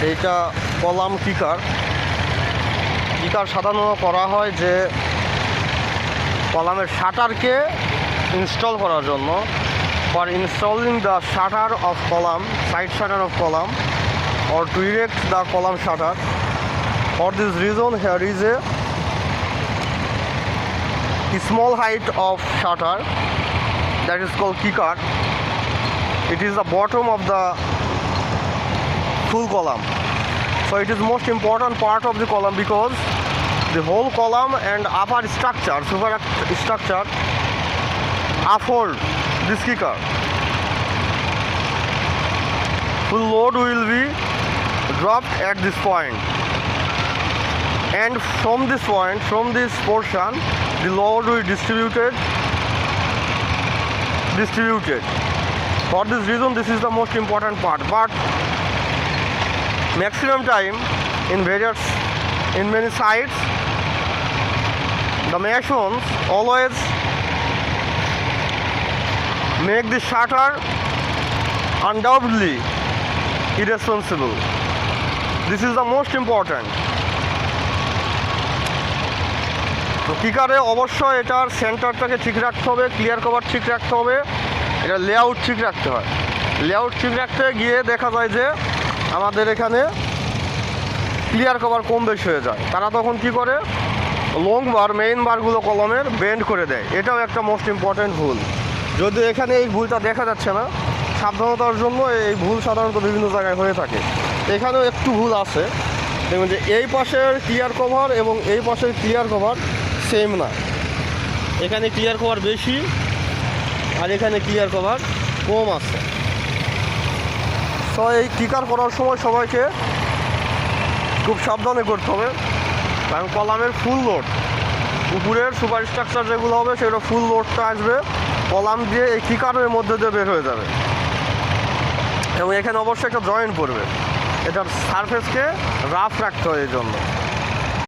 এইটা কলাম কিকার সাধারণত করা হয় যে কলামের শাটারকে ইনস্টল করার জন্য। For installing the shutter of column, side shutter of column, or to erect the column shutter. For this reason, here is a small height of shutter that is called kicker. It is the bottom of the full column, so it is most important part of the column because the whole column and upper structure, superstructure afford this kicker. Full load will be dropped at this point, and from this point, from this portion, the load will distributed. For this reason, this is the most important part. But maximum time in many sites, the masons always make the shutter undoubtedly irresponsible. This is the most important. তো কিকারে অবশ্যই এটার সেন্টারটাকে ঠিক রাখতে হবে, clear cover ঠিক রাখতে হবে, এটা লেআউট ঠিক রাখতে হয়। লেআউট ঠিক রাখতে গিয়ে দেখা যায় যে আমাদের এখানে ক্লিয়ার কভার কম বেশি হয়ে যায়। তারা তখন কি করে, লং বার, মেইন বারগুলো কলমের বেন্ড করে দেয়। এটাও একটা মোস্ট ইম্পর্ট্যান্ট ভুল। যদিও এখানে এই ভুলটা দেখা যাচ্ছে না, সাবধানতার জন্য এই ভুল সাধারণত বিভিন্ন জায়গায় হয়ে থাকে। এখানেও একটু ভুল আছে, দেখবেন যে এই পাশের ক্লিয়ার কভার এবং এই পাশের ক্লিয়ার কভার সেম না। এখানে ক্লিয়ার কভার বেশি আর এখানে ক্লিয়ার কভার কম আছে। তো এই কিকার করার সময় সবাইকে খুব সাবধানে করতে হবে, কারণ কলামের ফুল লোড, উপরের সুপার স্ট্রাকচার যেগুলো হবে সেগুলো ফুল লোডটা আসবে কলাম দিয়ে এই কিকারের মধ্যে দিয়ে বের হয়ে যাবে, এবং এখানে অবশ্যই একটা জয়েন্ট পড়বে। এটার সারফেসকে রাফ রাখতে হয় এই জন্য।